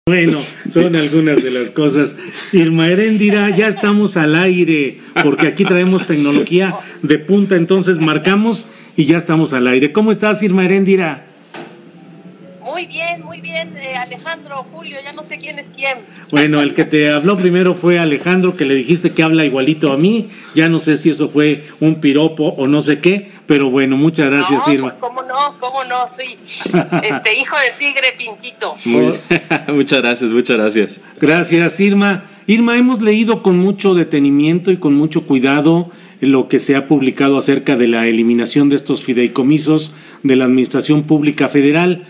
Bueno, son algunas de las cosas. Irma Heréndira, ya estamos al aire, porque aquí traemos tecnología de punta, entonces marcamos y ya estamos al aire. ¿Cómo estás, Irma Heréndira? Muy bien, Alejandro, Julio, ya no sé quién es quién. Bueno, el que te habló primero fue Alejandro, que le dijiste que habla igualito a mí. Ya no sé si eso fue un piropo o no sé qué, pero bueno, muchas gracias, no, Irma. Cómo no, sí. Hijo de tigre pintito. Muchas gracias. Gracias, Irma. Irma, hemos leído con mucho detenimiento y con mucho cuidado lo que se ha publicado acerca de la eliminación de estos fideicomisos de la Administración Pública Federal.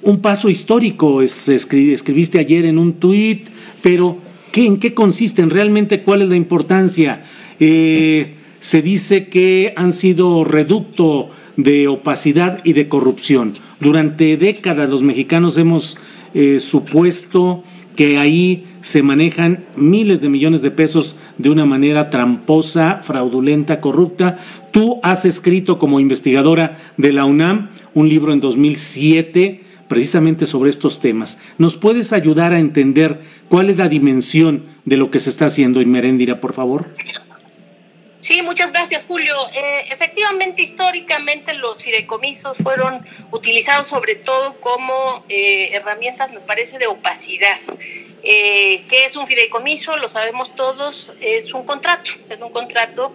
Un paso histórico, escribiste ayer en un tuit, pero ¿en qué consisten realmente? ¿Cuál es la importancia? Se dice que han sido reducto de opacidad y de corrupción. Durante décadas los mexicanos hemos supuesto que ahí se manejan miles de millones de pesos de una manera tramposa, fraudulenta, corrupta. Tú has escrito como investigadora de la UNAM un libro en 2007 precisamente sobre estos temas. ¿Nos puedes ayudar a entender cuál es la dimensión de lo que se está haciendo, Irma Heréndira, por favor? Sí, muchas gracias, Julio. Efectivamente, históricamente los fideicomisos fueron utilizados sobre todo como herramientas, me parece, de opacidad. ¿Qué es un fideicomiso? Lo sabemos todos, es un contrato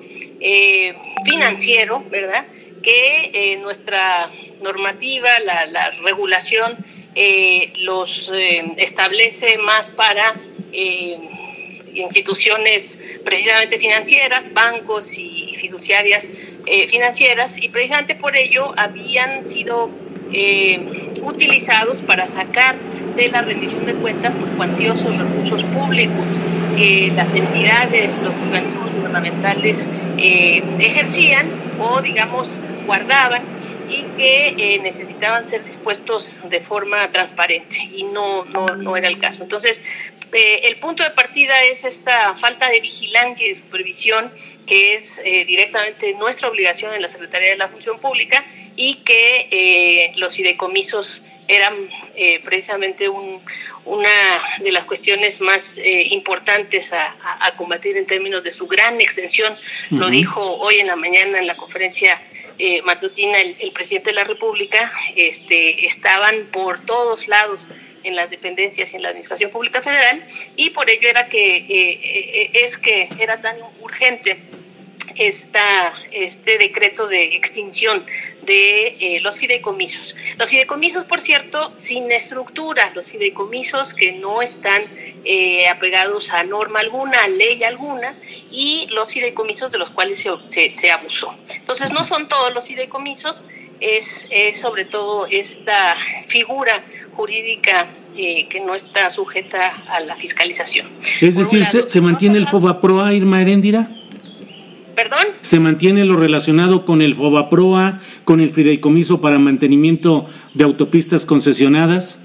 financiero, ¿verdad? Que nuestra normativa, la regulación, los establece más para instituciones precisamente financieras, bancos y fiduciarias financieras, y precisamente por ello habían sido utilizados para sacar de la rendición de cuentas pues cuantiosos recursos públicos que las entidades, los organismos gubernamentales ejercían o digamos guardaban y que necesitaban ser dispuestos de forma transparente y no era el caso. Entonces, el punto de partida es esta falta de vigilancia y de supervisión que es directamente nuestra obligación en la Secretaría de la Función Pública y que los fideicomisos eran precisamente una de las cuestiones más importantes a combatir en términos de su gran extensión. Uh-huh. Lo dijo hoy en la mañana en la conferencia matutina el presidente de la República. Estaban por todos lados en las dependencias y en la Administración Pública Federal, y por ello era que era tan urgente este decreto de extinción de los fideicomisos. Los fideicomisos, por cierto, sin estructura, los fideicomisos que no están apegados a norma alguna, a ley alguna, y los fideicomisos de los cuales se abusó. Entonces, no son todos los fideicomisos, es sobre todo esta figura jurídica que no está sujeta a la fiscalización. Es decir, ¿se mantiene el FOBAPROA, Irma Heréndira? ¿Perdón? ¿Se mantiene lo relacionado con el FOBAPROA, con el fideicomiso para mantenimiento de autopistas concesionadas?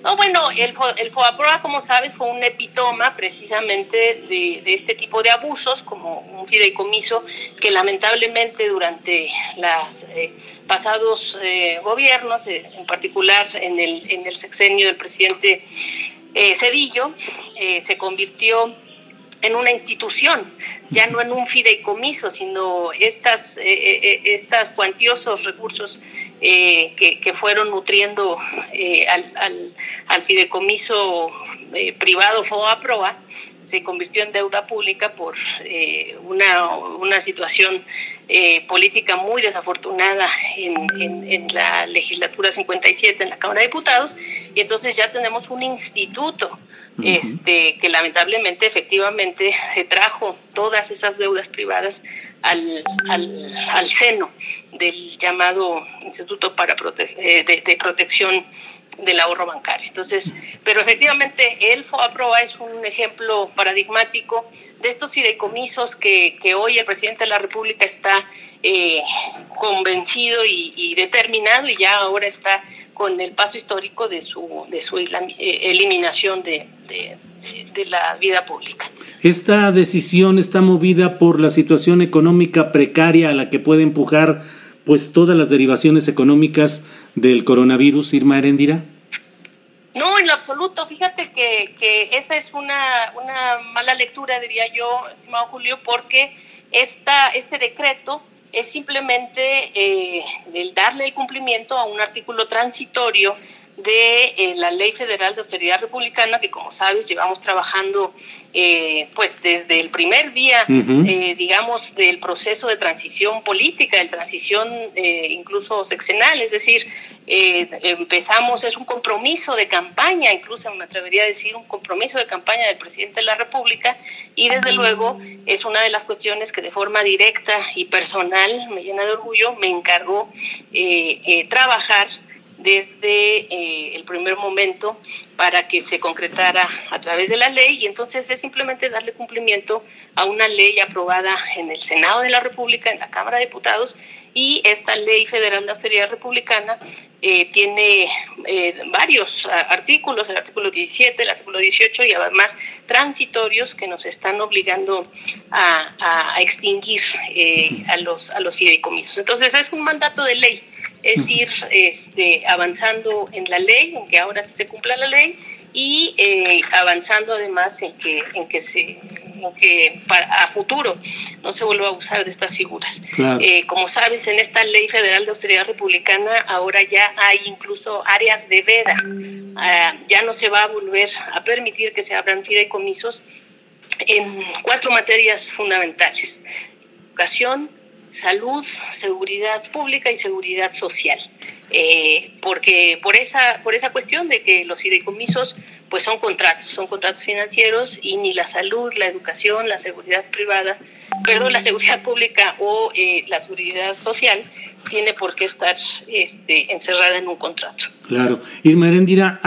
No, bueno, el FOBAPROA, como sabes, fue un epítoma precisamente de este tipo de abusos, como un fideicomiso que lamentablemente durante los pasados gobiernos, en particular en el sexenio del presidente Zedillo, se convirtió en una institución, ya no en un fideicomiso, sino estas cuantiosos recursos que fueron nutriendo al fideicomiso privado FOBAPROA, se convirtió en deuda pública por una situación política muy desafortunada en la legislatura 57 en la Cámara de Diputados, y entonces ya tenemos un instituto que lamentablemente efectivamente se trajo todas esas deudas privadas al seno del llamado Instituto de Protección del Ahorro Bancario. Entonces, pero efectivamente el FOBAPROA es un ejemplo paradigmático de estos fideicomisos que hoy el presidente de la República está convencido y determinado, y ya ahora está con el paso histórico de su eliminación de la vida pública. ¿Esta decisión está movida por la situación económica precaria a la que puede empujar pues todas las derivaciones económicas del coronavirus, Irma Heréndira? No, en lo absoluto. Fíjate que esa es una mala lectura, diría yo, estimado Julio, porque este decreto es simplemente el darle el cumplimiento a un artículo transitorio de la Ley Federal de Austeridad Republicana, que como sabes llevamos trabajando pues desde el primer día, digamos, del proceso de transición política, de transición incluso sexenal, es decir, empezamos, es un compromiso de campaña, incluso me atrevería a decir un compromiso de campaña del presidente de la República, y desde luego es una de las cuestiones que de forma directa y personal, me llena de orgullo, me encargó trabajar desde el primer momento para que se concretara a través de la ley, y entonces es simplemente darle cumplimiento a una ley aprobada en el Senado de la República, en la Cámara de Diputados, y esta Ley Federal de Austeridad Republicana tiene varios artículos, el artículo 17, el artículo 18, y además transitorios que nos están obligando a extinguir a los fideicomisos. Entonces es un mandato de ley, es ir avanzando en la ley, en que ahora se cumpla la ley, y avanzando además en que a futuro no se vuelva a usar de estas figuras. Claro. Como sabes, en esta Ley Federal de Austeridad Republicana ahora ya hay incluso áreas de veda. Ya no se va a volver a permitir que se abran fideicomisos en 4 materias fundamentales: educación, salud, seguridad pública y seguridad social. Porque por esa cuestión de que los fideicomisos pues son contratos financieros, y ni la salud, la educación, la seguridad pública o la seguridad social tiene por qué estar encerrada en un contrato. Claro. Irma Heréndira,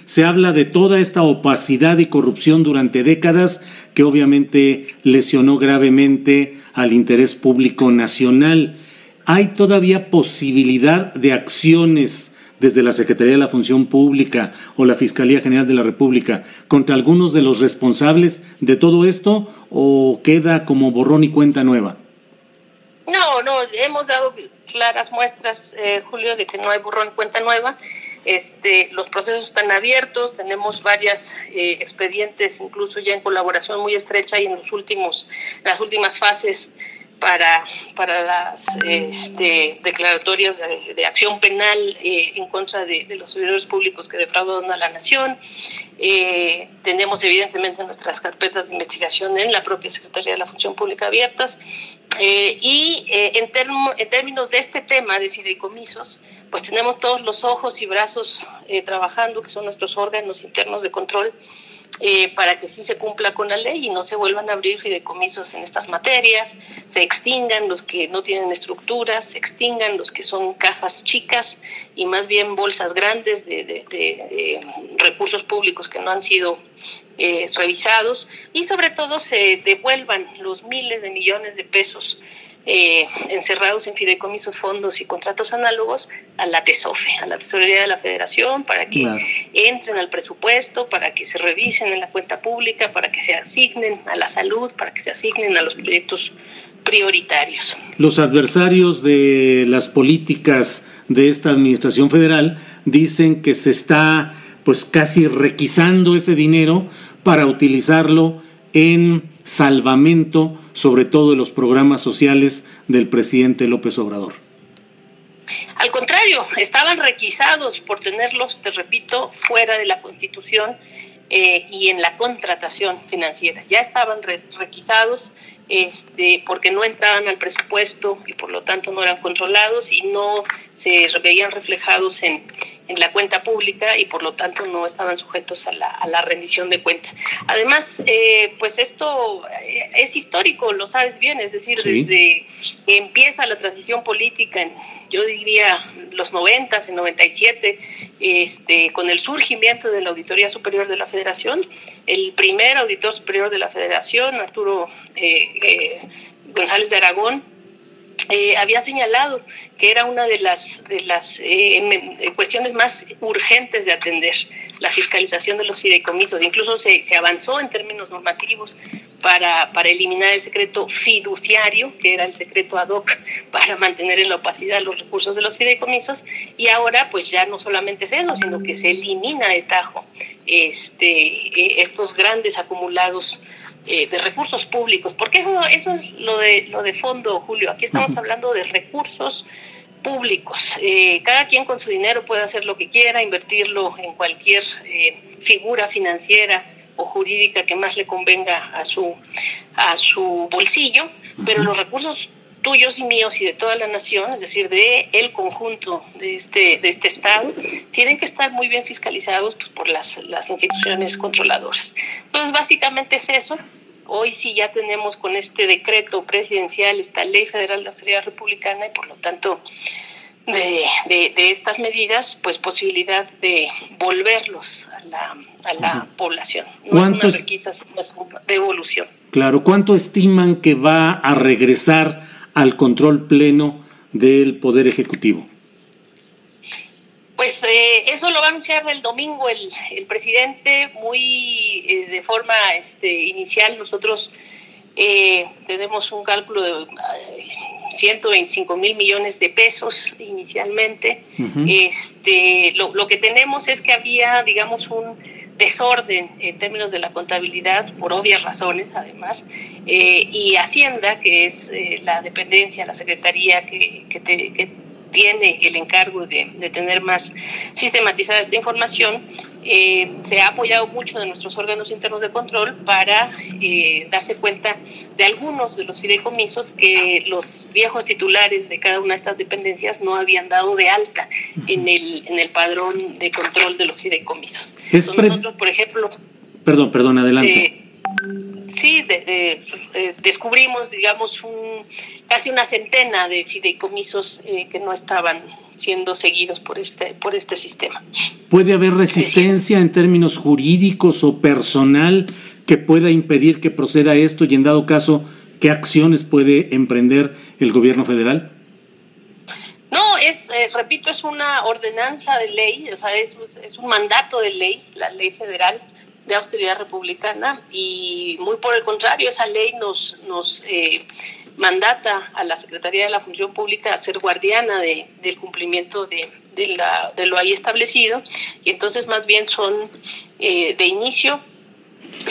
se habla de toda esta opacidad y corrupción durante décadas que obviamente lesionó gravemente al interés público nacional. ¿Hay todavía posibilidad de acciones desde la Secretaría de la Función Pública o la Fiscalía General de la República contra algunos de los responsables de todo esto, o queda como borrón y cuenta nueva? No, hemos dado claras muestras, Julio, de que no hay borrón y cuenta nueva. Los procesos están abiertos, tenemos varias expedientes, incluso ya en colaboración muy estrecha y en las últimas fases para las declaratorias de acción penal en contra de los servidores públicos que defraudan a la nación. Tenemos evidentemente nuestras carpetas de investigación en la propia Secretaría de la Función Pública abiertas, y en términos de este tema de fideicomisos, pues tenemos todos los ojos y brazos trabajando, que son nuestros órganos internos de control, para que sí se cumpla con la ley y no se vuelvan a abrir fideicomisos en estas materias, se extingan los que no tienen estructuras, se extingan los que son cajas chicas y más bien bolsas grandes de recursos públicos que no han sido revisados, y sobre todo se devuelvan los miles de millones de pesos encerrados en fideicomisos, fondos y contratos análogos a la TESOFE, a la Tesorería de la Federación, para que entren al presupuesto, para que se revisen en la cuenta pública, para que se asignen a la salud, para que se asignen a los proyectos prioritarios. Los adversarios de las políticas de esta administración federal dicen que se está pues casi requisando ese dinero para utilizarlo en salvamento, sobre todo de los programas sociales del presidente López Obrador. Al contrario, estaban requisados por tenerlos, te repito, fuera de la Constitución y en la contratación financiera. Ya estaban requisados porque no entraban al presupuesto y por lo tanto no eran controlados y no se veían reflejados en la cuenta pública y por lo tanto no estaban sujetos a la rendición de cuentas. Además, pues esto es histórico, lo sabes bien, es decir, sí, desde que empieza la transición política yo diría los 90, en 97, con el surgimiento de la Auditoría Superior de la Federación, el primer auditor superior de la Federación, Arturo González de Aragón, había señalado que era una de las cuestiones más urgentes de atender, la fiscalización de los fideicomisos. Incluso se avanzó en términos normativos para eliminar el secreto fiduciario, que era el secreto ad hoc para mantener en la opacidad los recursos de los fideicomisos, y ahora pues ya no solamente es eso, sino que se elimina de tajo estos grandes acumulados de recursos públicos, porque eso es lo de fondo, Julio. Aquí estamos hablando de recursos públicos. Cada quien con su dinero puede hacer lo que quiera, invertirlo en cualquier figura financiera o jurídica que más le convenga a su bolsillo, pero los recursos tuyos y míos y de toda la nación, es decir, de el conjunto de este Estado, tienen que estar muy bien fiscalizados, pues, por las instituciones controladoras. Entonces, básicamente es eso. Hoy sí ya tenemos con este decreto presidencial, esta Ley Federal de Austeridad Republicana, y por lo tanto de estas medidas, pues posibilidad de volverlos a la población. No es una requisa, sino es una devolución. Claro, ¿cuánto estiman que va a regresar al control pleno del Poder Ejecutivo? Pues eso lo va a anunciar el domingo el presidente, muy de forma inicial. Nosotros tenemos un cálculo de 125,000 millones de pesos inicialmente. Lo que tenemos es que había, digamos, un desorden en términos de la contabilidad, por obvias razones además, y Hacienda, que es la dependencia, la secretaría que tiene el encargo de tener más sistematizada esta información, se ha apoyado mucho de nuestros órganos internos de control para darse cuenta de algunos de los fideicomisos que los viejos titulares de cada una de estas dependencias no habían dado de alta en el padrón de control de los fideicomisos. Entonces, nosotros, por ejemplo... Perdón, adelante. Sí, descubrimos, digamos, casi una centena de fideicomisos que no estaban siendo seguidos por este sistema. ¿Puede haber resistencia en términos jurídicos o personal que pueda impedir que proceda esto, y en dado caso, qué acciones puede emprender el gobierno federal? No, repito, es una ordenanza de ley, o sea, es un mandato de ley, la ley federal de austeridad republicana, y muy por el contrario, esa ley nos mandata a la Secretaría de la Función Pública a ser guardiana del cumplimiento de lo ahí establecido, y entonces más bien son de inicio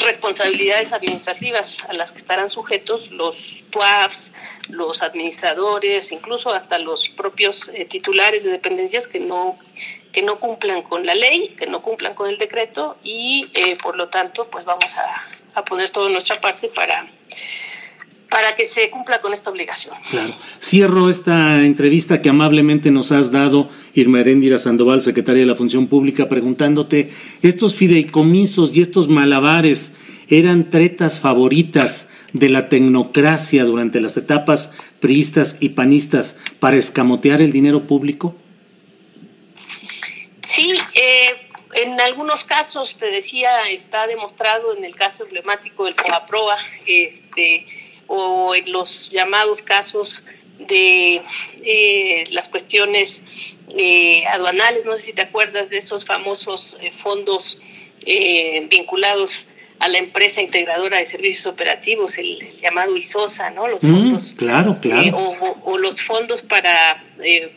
responsabilidades administrativas a las que estarán sujetos los TUAFs, los administradores, incluso hasta los propios titulares de dependencias que no cumplan con la ley, que no cumplan con el decreto, y por lo tanto pues vamos a poner toda nuestra parte para que se cumpla con esta obligación. Claro. Cierro esta entrevista que amablemente nos has dado, Irma Heréndira Sandoval, secretaria de la Función Pública, preguntándote, ¿estos fideicomisos y estos malabares eran tretas favoritas de la tecnocracia durante las etapas priistas y panistas para escamotear el dinero público? Sí, en algunos casos, te decía, está demostrado en el caso emblemático del FOBAPROA, o en los llamados casos de las cuestiones aduanales. No sé si te acuerdas de esos famosos fondos vinculados a la empresa integradora de servicios operativos, el llamado ISOSA, ¿no? Los fondos. Claro. O los fondos para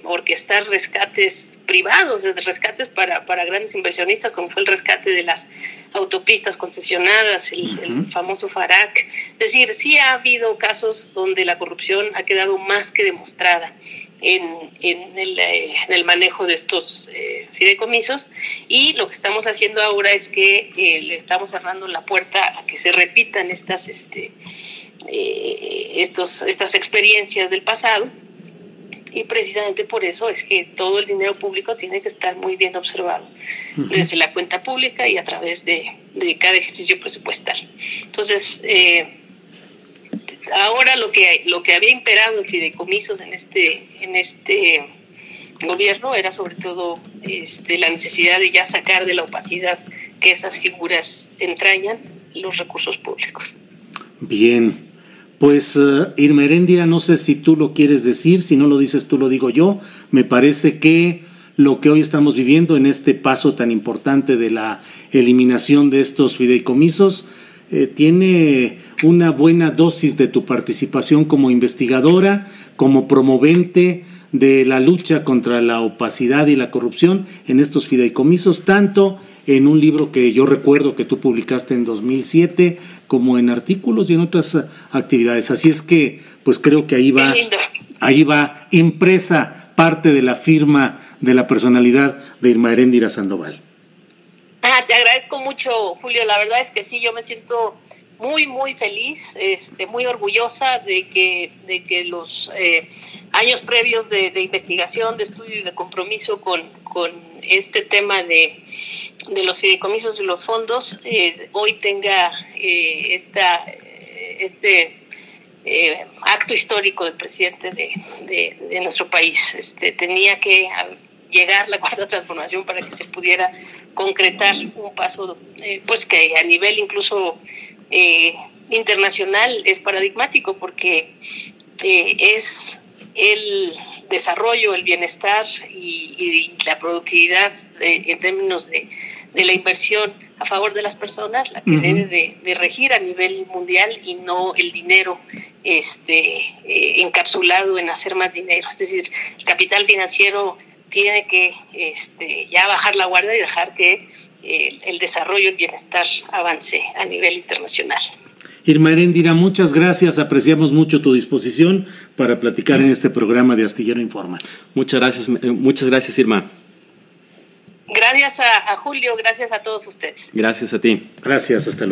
orquestar rescates privados, desde rescates para grandes inversionistas, como fue el rescate de las autopistas concesionadas, el famoso FARAC. Es decir, sí ha habido casos donde la corrupción ha quedado más que demostrada en el manejo de estos fideicomisos, y lo que estamos haciendo ahora es que le estamos cerrando la puerta a que se repitan estas experiencias del pasado, y precisamente por eso es que todo el dinero público tiene que estar muy bien observado desde la cuenta pública y a través de cada ejercicio presupuestal. Entonces, ahora lo que había imperado en fideicomisos en este gobierno era sobre todo la necesidad de ya sacar de la opacidad que esas figuras entrañan los recursos públicos. Bien, Pues Irma Heréndira, no sé si tú lo quieres decir, si no lo dices tú lo digo yo. Me parece que lo que hoy estamos viviendo en este paso tan importante de la eliminación de estos fideicomisos tiene una buena dosis de tu participación como investigadora, como promovente de la lucha contra la opacidad y la corrupción en estos fideicomisos, tanto en un libro que yo recuerdo que tú publicaste en 2007, como en artículos y en otras actividades. Así es que, pues creo que ahí va impresa parte de la firma de la personalidad de Irma Heréndira Sandoval. Te agradezco mucho, Julio. La verdad es que sí, yo me siento muy, muy feliz, muy orgullosa de que los años previos de investigación, de estudio y de compromiso con este tema de los fideicomisos y los fondos hoy tenga este acto histórico del presidente de nuestro país. Tenía que llegar la Cuarta Transformación para que se pudiera concretar un paso pues que a nivel incluso internacional es paradigmático, porque es el desarrollo, el bienestar y la productividad en términos de la inversión a favor de las personas la que debe de regir a nivel mundial, y no el dinero encapsulado en hacer más dinero. Es decir, el capital financiero tiene que ya bajar la guardia y dejar que el desarrollo y el bienestar avance a nivel internacional. Irma Heréndira, muchas gracias, apreciamos mucho tu disposición para platicar en este programa de Astillero Informa. Muchas gracias, Irma. Gracias a Julio, gracias a todos ustedes. Gracias a ti. Gracias, hasta luego.